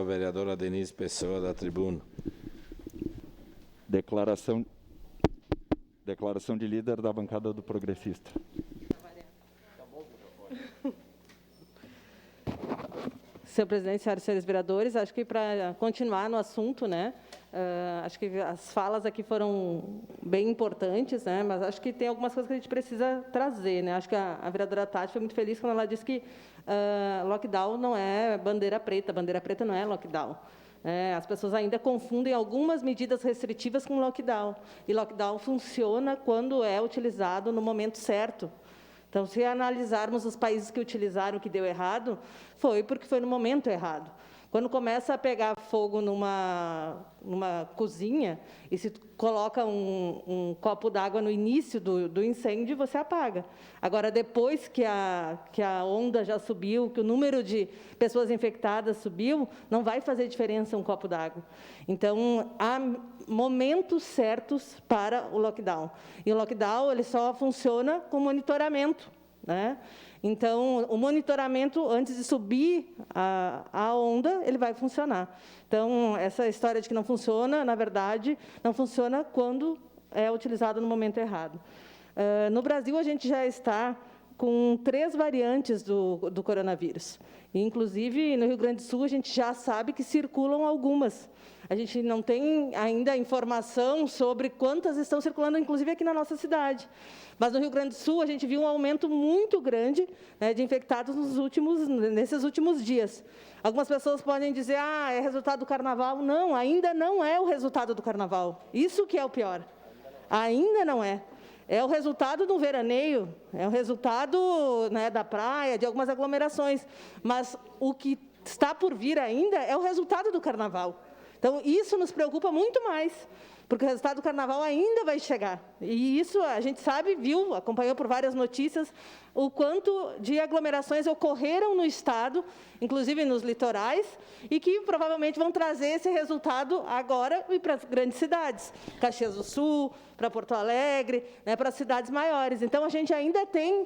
vereadora Denise Pessoa, da tribuna. Declaração de líder da bancada do Progressista. Senhor presidente, senhoras e senhores vereadores, acho que para continuar no assunto, né, acho que as falas aqui foram bem importantes, né, mas acho que tem algumas coisas que a gente precisa trazer, né. Acho que a vereadora Tati foi muito feliz quando ela disse que lockdown não é bandeira preta não é lockdown. As pessoas ainda confundem algumas medidas restritivas com lockdown, e lockdown funciona quando é utilizado no momento certo. Então, se analisarmos os países que utilizaram, que deu errado, foi porque foi no momento errado. Quando começa a pegar fogo numa cozinha e se coloca um copo d'água no início do incêndio, você apaga. Agora, depois que a onda já subiu, que o número de pessoas infectadas subiu, não vai fazer diferença um copo d'água. Então, há momentos certos para o lockdown. E o lockdown ele só funciona com monitoramento, né? Então, o monitoramento, antes de subir a onda, ele vai funcionar. Então, essa história de que não funciona, na verdade, não funciona quando é utilizado no momento errado. No Brasil, a gente já está com 3 variantes do coronavírus. Inclusive, no Rio Grande do Sul, a gente já sabe que circulam algumas. A gente não tem ainda informação sobre quantas estão circulando, inclusive aqui na nossa cidade. Mas no Rio Grande do Sul, a gente viu um aumento muito grande, né, de infectados nesses últimos dias. Algumas pessoas podem dizer, é resultado do carnaval. Não, ainda não é o resultado do carnaval. Isso que é o pior. Ainda não é. É o resultado do veraneio, é o resultado, né, da praia, de algumas aglomerações. Mas o que está por vir ainda é o resultado do carnaval. Então, isso nos preocupa muito mais, porque o resultado do carnaval ainda vai chegar. E isso a gente sabe, viu, acompanhou por várias notícias, o quanto de aglomerações ocorreram no Estado, inclusive nos litorais, e que provavelmente vão trazer esse resultado agora e para as grandes cidades, Caxias do Sul, para Porto Alegre, né, para as cidades maiores. Então, a gente ainda tem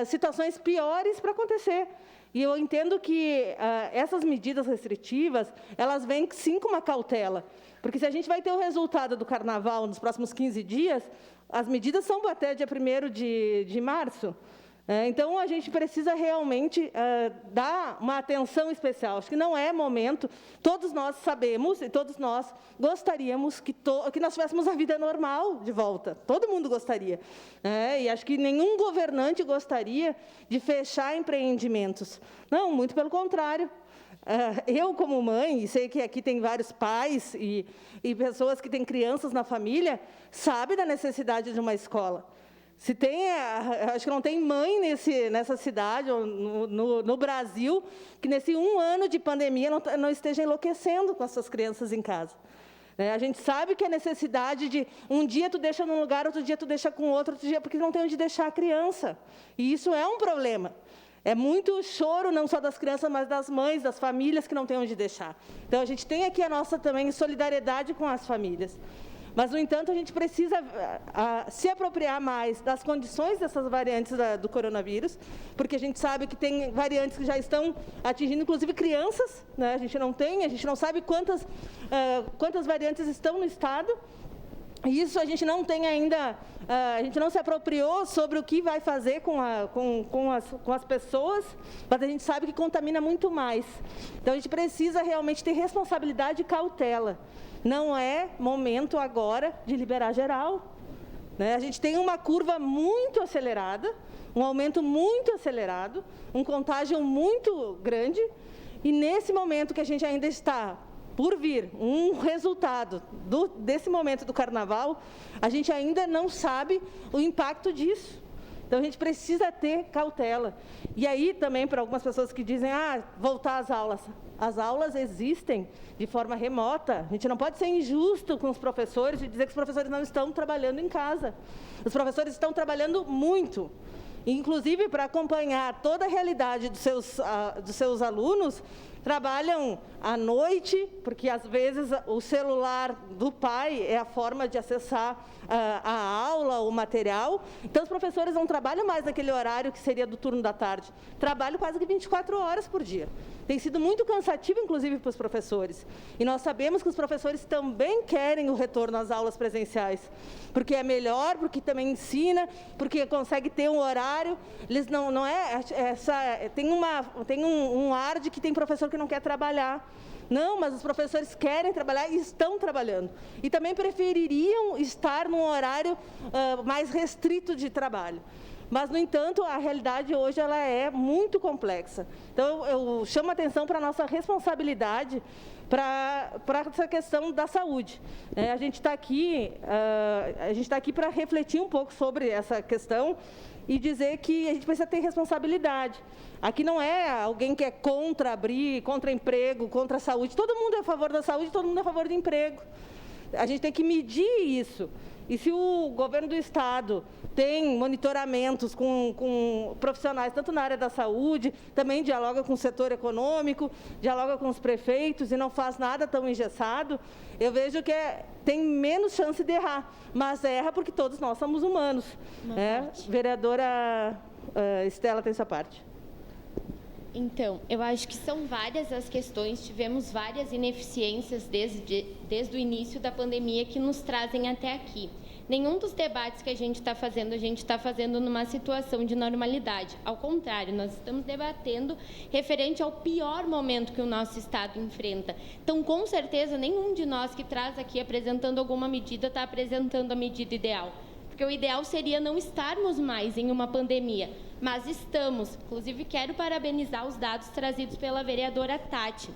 situações piores para acontecer. E eu entendo que essas medidas restritivas, elas vêm sim com uma cautela, porque se a gente vai ter o resultado do carnaval nos próximos 15 dias, as medidas são até dia 1º de março. Então, a gente precisa realmente dar uma atenção especial. Acho que não é momento, todos nós sabemos e todos nós gostaríamos que nós tivéssemos a vida normal de volta. Todo mundo gostaria. E acho que nenhum governante gostaria de fechar empreendimentos. Não, muito pelo contrário. Eu, como mãe, e sei que aqui tem vários pais e pessoas que têm crianças na família, sabem da necessidade de uma escola. Se tem, acho que não tem mãe nessa cidade, ou no Brasil, que nesse 1 ano de pandemia não esteja enlouquecendo com as suas crianças em casa. A gente sabe que a necessidade de um dia tu deixa num lugar, outro dia tu deixa com outro dia, porque não tem onde deixar a criança. E isso é um problema. É muito choro, não só das crianças, mas das mães, das famílias que não têm onde deixar. Então, a gente tem aqui a nossa também solidariedade com as famílias. Mas, no entanto, a gente precisa se apropriar mais das condições dessas variantes do coronavírus, porque a gente sabe que tem variantes que já estão atingindo, inclusive, crianças, né? A gente não sabe quantas variantes estão no estado. Isso a gente não tem ainda, a gente não se apropriou sobre o que vai fazer com as pessoas, mas a gente sabe que contamina muito mais. Então, a gente precisa realmente ter responsabilidade e cautela. Não é momento agora de liberar geral. A gente tem uma curva muito acelerada, um aumento muito acelerado, um contágio muito grande, e nesse momento que a gente ainda está por vir um resultado desse momento do carnaval, a gente ainda não sabe o impacto disso. Então, a gente precisa ter cautela. E aí, também, para algumas pessoas que dizem, voltar às aulas. As aulas existem de forma remota. A gente não pode ser injusto com os professores e dizer que os professores não estão trabalhando em casa. Os professores estão trabalhando muito. Inclusive, para acompanhar toda a realidade dos seus alunos, trabalham à noite, porque às vezes o celular do pai é a forma de acessar a aula, o material. Então, os professores não trabalham mais naquele horário que seria do turno da tarde. Trabalham quase que 24 horas por dia. Tem sido muito cansativo, inclusive, para os professores. E nós sabemos que os professores também querem o retorno às aulas presenciais, porque é melhor, porque também ensina, porque consegue ter um horário. Eles não é tem um ar de que tem professor que não quer trabalhar. Não, mas os professores querem trabalhar e estão trabalhando. E também prefeririam estar num horário mais restrito de trabalho. Mas, no entanto, a realidade hoje ela é muito complexa. Então, eu chamo a atenção para a nossa responsabilidade para essa questão da saúde. A gente está aqui para refletir um pouco sobre essa questão e dizer que a gente precisa ter responsabilidade. Aqui não é alguém que é contra abrir, contra emprego, contra a saúde. Todo mundo é a favor da saúde, todo mundo é a favor do emprego. A gente tem que medir isso. E se o governo do Estado tem monitoramentos com profissionais, tanto na área da saúde, também dialoga com o setor econômico, dialoga com os prefeitos e não faz nada tão engessado, eu vejo que tem menos chance de errar. Mas erra porque todos nós somos humanos. Vereadora Estela tem essa parte. Então, eu acho que são várias as questões, tivemos várias ineficiências desde o início da pandemia que nos trazem até aqui. Nenhum dos debates que a gente está fazendo numa situação de normalidade. Ao contrário, nós estamos debatendo referente ao pior momento que o nosso Estado enfrenta. Então, com certeza, nenhum de nós que traz aqui apresentando alguma medida está apresentando a medida ideal. Porque o ideal seria não estarmos mais em uma pandemia, mas estamos. Inclusive, quero parabenizar os dados trazidos pela vereadora Tati,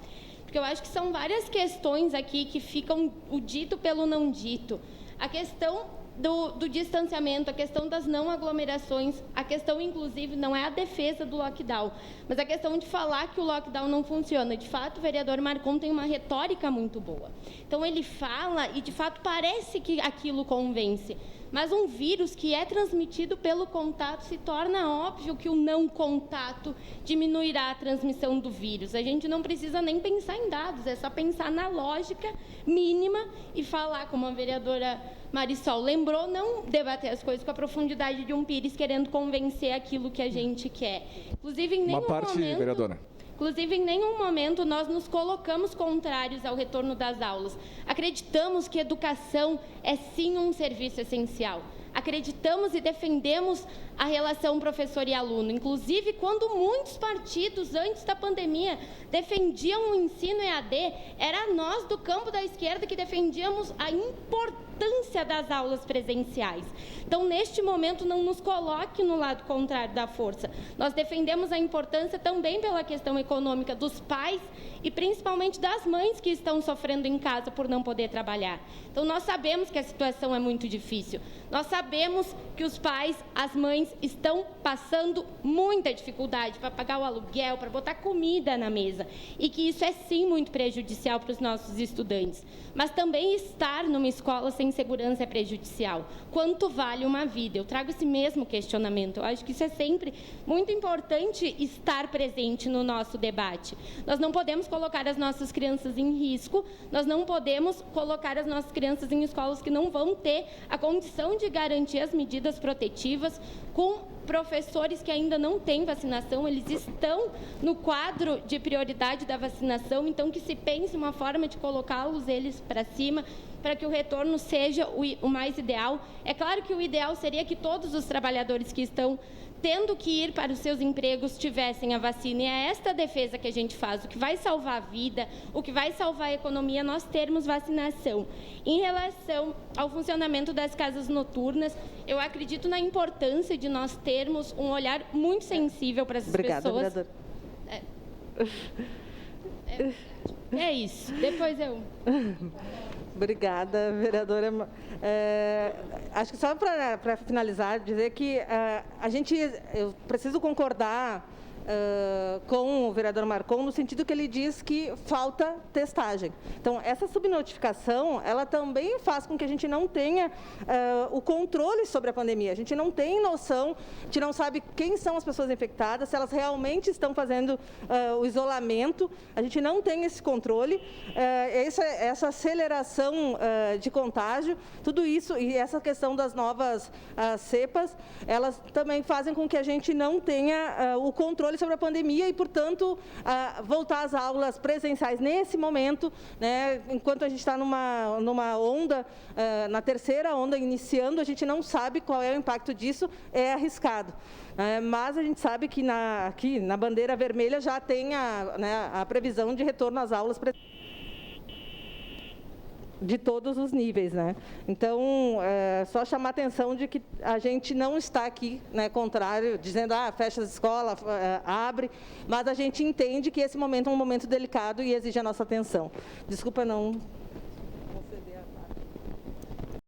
porque eu acho que são várias questões aqui que ficam o dito pelo não dito. A questão do distanciamento, a questão das não aglomerações, a questão, inclusive, não é a defesa do lockdown, mas a questão de falar que o lockdown não funciona. De fato, o vereador Marcon tem uma retórica muito boa. Então, ele fala e, de fato, parece que aquilo convence. Mas um vírus que é transmitido pelo contato, se torna óbvio que o não contato diminuirá a transmissão do vírus. A gente não precisa nem pensar em dados, é só pensar na lógica mínima e falar, como a vereadora Marisol lembrou, não debater as coisas com a profundidade de um Pires querendo convencer aquilo que a gente quer. Inclusive, em nenhum vereadora. Inclusive, em nenhum momento nós nos colocamos contrários ao retorno das aulas. Acreditamos que educação é sim um serviço essencial. Acreditamos e defendemos a relação professor e aluno. Inclusive, quando muitos partidos, antes da pandemia, defendiam o ensino EAD, era nós do campo da esquerda que defendíamos a importância das aulas presenciais. Então, neste momento, não nos coloque no lado contrário da força. Nós defendemos a importância também pela questão econômica dos pais e principalmente das mães que estão sofrendo em casa por não poder trabalhar. Então, nós sabemos que a situação é muito difícil. Nós sabemos que os pais, as mães, estão passando muita dificuldade para pagar o aluguel, para botar comida na mesa. E que isso é, sim, muito prejudicial para os nossos estudantes. Mas também estar numa escola sem segurança é prejudicial. Quanto vale uma vida? Eu trago esse mesmo questionamento. Eu acho que isso é sempre muito importante estar presente no nosso debate. Nós não podemos colocar as nossas crianças em risco, nós não podemos colocar as nossas crianças em escolas que não vão ter a condição de garantir as medidas protetivas, com professores que ainda não têm vacinação, eles estão no quadro de prioridade da vacinação, então que se pense uma forma de colocá-los eles para cima, para que o retorno seja o mais ideal. É claro que o ideal seria que todos os trabalhadores que estão tendo que ir para os seus empregos tivessem a vacina, e é esta defesa que a gente faz. O que vai salvar a vida, o que vai salvar a economia, nós termos vacinação. Em relação ao funcionamento das casas noturnas, eu acredito na importância de nós termos um olhar muito sensível para essas pessoas. Vereadora. É isso. Depois eu... Obrigada, vereadora. Acho que só para finalizar, dizer que eu preciso concordar com o vereador Marcon, no sentido que ele diz que falta testagem. Então, essa subnotificação, ela também faz com que a gente não tenha o controle sobre a pandemia. A gente não tem noção, a gente não sabe quem são as pessoas infectadas, se elas realmente estão fazendo o isolamento, a gente não tem esse controle. Essa aceleração de contágio, tudo isso, e essa questão das novas cepas, elas também fazem com que a gente não tenha o controle sobre a pandemia e, portanto, voltar às aulas presenciais nesse momento, né, enquanto a gente está numa onda, na terceira onda iniciando, a gente não sabe qual é o impacto disso, é arriscado. Mas a gente sabe que aqui na bandeira vermelha já tem a previsão de retorno às aulas presenciais de todos os níveis, né? Então, só chamar a atenção de que a gente não está aqui, né, contrário, dizendo, fecha as escolas, abre, mas a gente entende que esse momento é um momento delicado e exige a nossa atenção. Desculpa não